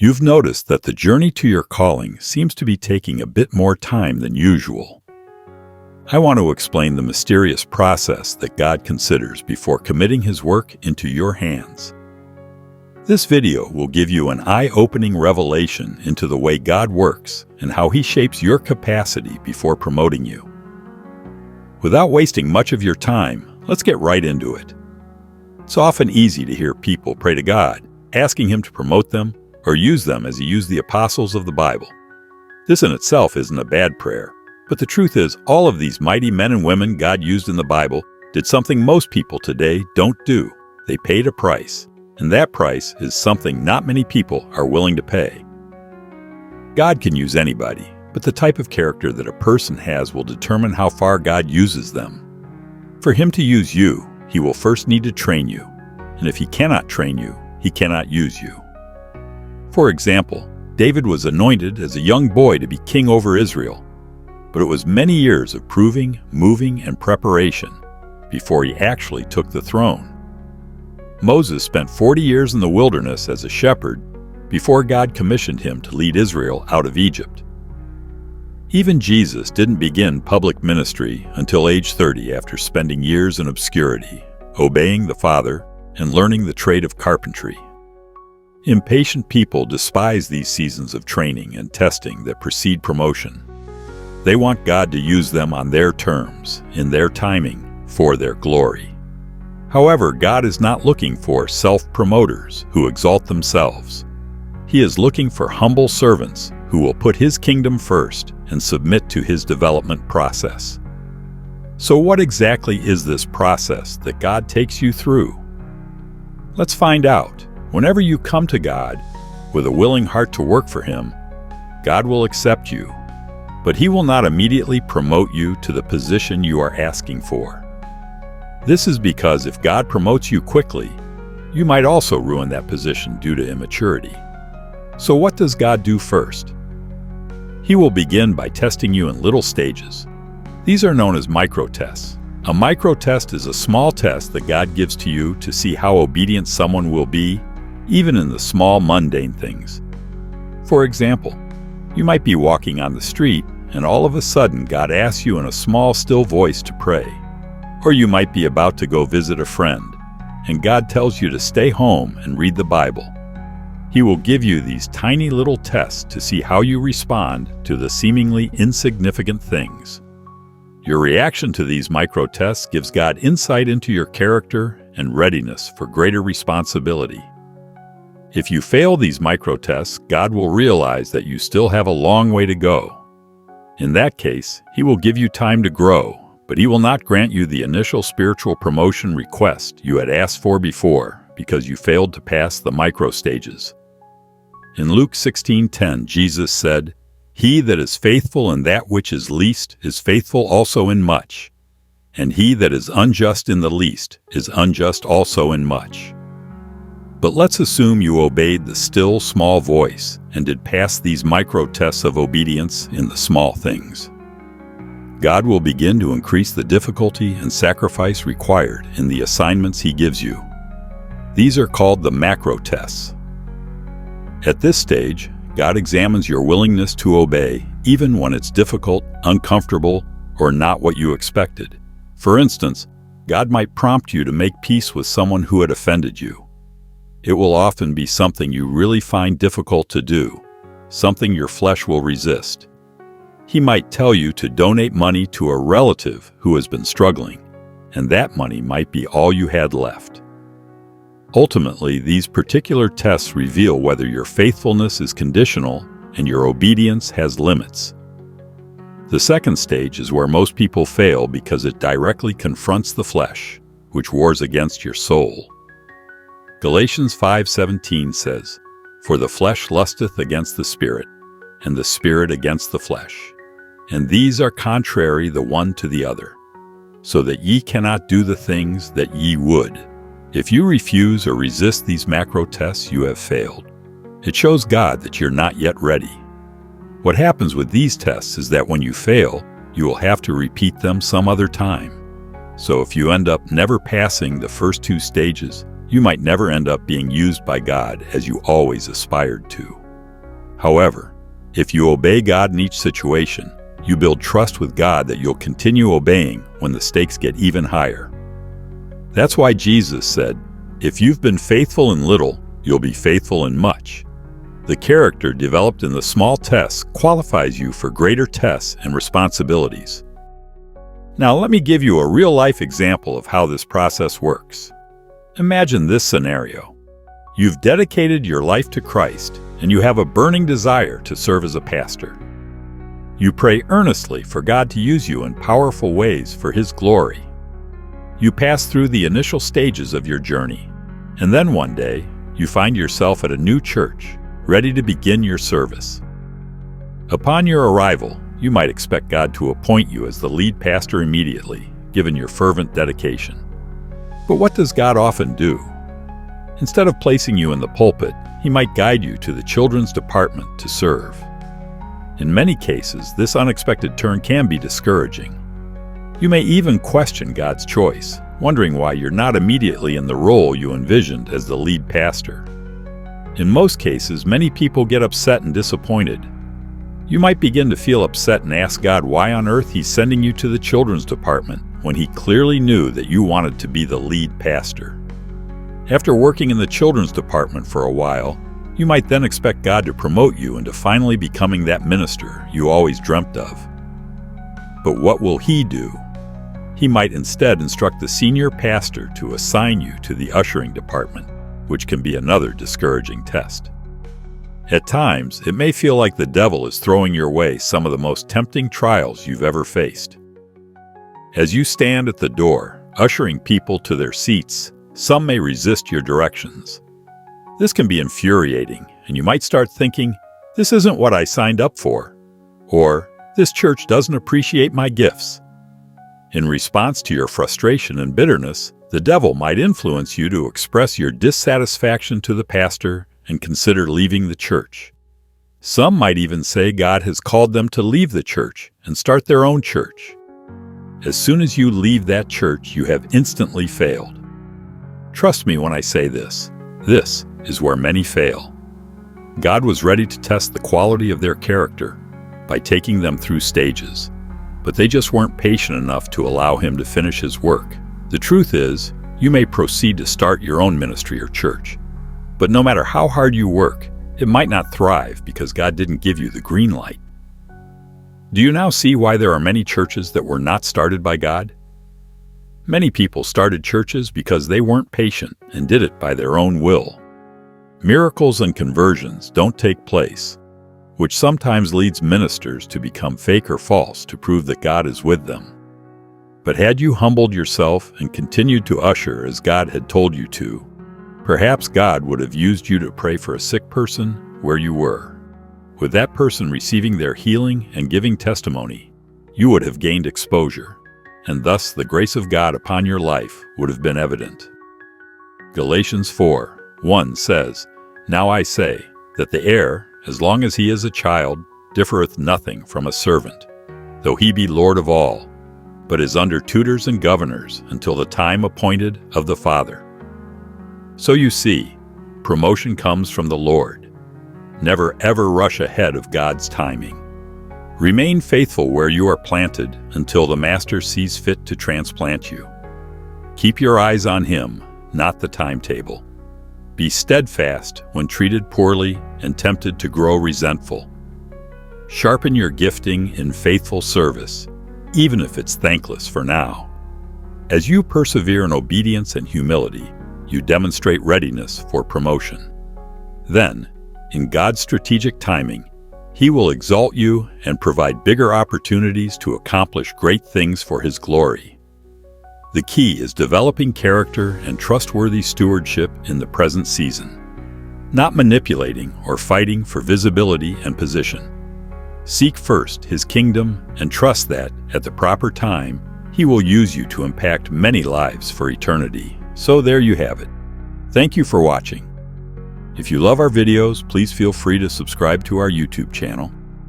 You've noticed that the journey to your calling seems to be taking a bit more time than usual. I want to explain the mysterious process that God considers before committing His work into your hands. This video will give you an eye-opening revelation into the way God works and how He shapes your capacity before promoting you. Without wasting much of your time, let's get right into it. It's often easy to hear people pray to God, asking Him to promote them or use them as He used the apostles of the Bible. This in itself isn't a bad prayer, but the truth is all of these mighty men and women God used in the Bible did something most people today don't do. They paid a price, and that price is something not many people are willing to pay. God can use anybody, but the type of character that a person has will determine how far God uses them. For Him to use you, He will first need to train you, and if He cannot train you, He cannot use you. For example, David was anointed as a young boy to be king over Israel, but it was many years of proving, moving, and preparation before he actually took the throne. Moses spent 40 years in the wilderness as a shepherd before God commissioned him to lead Israel out of Egypt. Even Jesus didn't begin public ministry until age 30 after spending years in obscurity, obeying the Father, and learning the trade of carpentry. Impatient people despise these seasons of training and testing that precede promotion. They want God to use them on their terms, in their timing, for their glory. However, God is not looking for self-promoters who exalt themselves. He is looking for humble servants who will put His kingdom first and submit to His development process. So what exactly is this process that God takes you through? Let's find out. Whenever you come to God with a willing heart to work for Him, God will accept you, but He will not immediately promote you to the position you are asking for. This is because if God promotes you quickly, you might also ruin that position due to immaturity. So what does God do first? He will begin by testing you in little stages. These are known as micro-tests. A micro-test is a small test that God gives to you to see how obedient someone will be, even in the small mundane things. For example, you might be walking on the street and all of a sudden God asks you in a small, still voice to pray. Or you might be about to go visit a friend and God tells you to stay home and read the Bible. He will give you these tiny little tests to see how you respond to the seemingly insignificant things. Your reaction to these micro-tests gives God insight into your character and readiness for greater responsibility. If you fail these micro-tests, God will realize that you still have a long way to go. In that case, He will give you time to grow, but He will not grant you the initial spiritual promotion request you had asked for before because you failed to pass the micro-stages. In Luke 16:10, Jesus said, "He that is faithful in that which is least is faithful also in much, and he that is unjust in the least is unjust also in much." But let's assume you obeyed the still, small voice and did pass these micro-tests of obedience in the small things. God will begin to increase the difficulty and sacrifice required in the assignments He gives you. These are called the macro-tests. At this stage, God examines your willingness to obey, even when it's difficult, uncomfortable, or not what you expected. For instance, God might prompt you to make peace with someone who had offended you. It will often be something you really find difficult to do, something your flesh will resist. He might tell you to donate money to a relative who has been struggling, and that money might be all you had left. Ultimately, these particular tests reveal whether your faithfulness is conditional and your obedience has limits. The second stage is where most people fail because it directly confronts the flesh, which wars against your soul. Galatians 5:17 says, "For the flesh lusteth against the Spirit, and the Spirit against the flesh. And these are contrary the one to the other, so that ye cannot do the things that ye would." If you refuse or resist these macro tests, you have failed. It shows God that you're not yet ready. What happens with these tests is that when you fail, you will have to repeat them some other time. So if you end up never passing the first two stages, you might never end up being used by God as you always aspired to. However, if you obey God in each situation, you build trust with God that you'll continue obeying when the stakes get even higher. That's why Jesus said, "If you've been faithful in little, you'll be faithful in much." The character developed in the small tests qualifies you for greater tests and responsibilities. Now let me give you a real-life example of how this process works. Imagine this scenario. You've dedicated your life to Christ, and you have a burning desire to serve as a pastor. You pray earnestly for God to use you in powerful ways for His glory. You pass through the initial stages of your journey, and then one day, you find yourself at a new church, ready to begin your service. Upon your arrival, you might expect God to appoint you as the lead pastor immediately, given your fervent dedication. But what does God often do? Instead of placing you in the pulpit, He might guide you to the children's department to serve. In many cases, this unexpected turn can be discouraging. You may even question God's choice, wondering why you're not immediately in the role you envisioned as the lead pastor. In most cases, many people get upset and disappointed. You might begin to feel upset and ask God why on earth He's sending you to the children's department when He clearly knew that you wanted to be the lead pastor. After working in the children's department for a while, you might then expect God to promote you into finally becoming that minister you always dreamt of. But what will He do? He might instead instruct the senior pastor to assign you to the ushering department, which can be another discouraging test. At times, it may feel like the devil is throwing your way some of the most tempting trials you've ever faced. As you stand at the door, ushering people to their seats, some may resist your directions. This can be infuriating, and you might start thinking, "This isn't what I signed up for," or "This church doesn't appreciate my gifts." In response to your frustration and bitterness, the devil might influence you to express your dissatisfaction to the pastor and consider leaving the church. Some might even say God has called them to leave the church and start their own church. As soon as you leave that church, you have instantly failed. Trust me when I say this. This is where many fail. God was ready to test the quality of their character by taking them through stages, but they just weren't patient enough to allow Him to finish His work. The truth is, you may proceed to start your own ministry or church, but no matter how hard you work, it might not thrive because God didn't give you the green light. Do you now see why there are many churches that were not started by God? Many people started churches because they weren't patient and did it by their own will. Miracles and conversions don't take place, which sometimes leads ministers to become fake or false to prove that God is with them. But had you humbled yourself and continued to usher as God had told you to, perhaps God would have used you to pray for a sick person where you were. With that person receiving their healing and giving testimony, you would have gained exposure, and thus the grace of God upon your life would have been evident. Galatians 4:1 says, "Now I say, that the heir, as long as he is a child, differeth nothing from a servant, though he be Lord of all, but is under tutors and governors until the time appointed of the Father." So you see, promotion comes from the Lord. Never ever rush ahead of God's timing. Remain faithful where you are planted until the Master sees fit to transplant you. Keep your eyes on Him, not the timetable. Be steadfast when treated poorly and tempted to grow resentful. Sharpen your gifting in faithful service, even if it's thankless for now. As you persevere in obedience and humility, you demonstrate readiness for promotion. Then, in God's strategic timing, He will exalt you and provide bigger opportunities to accomplish great things for His glory. The key is developing character and trustworthy stewardship in the present season, not manipulating or fighting for visibility and position. Seek first His kingdom and trust that, at the proper time, He will use you to impact many lives for eternity. So there you have it. Thank you for watching. If you love our videos, please feel free to subscribe to our YouTube channel.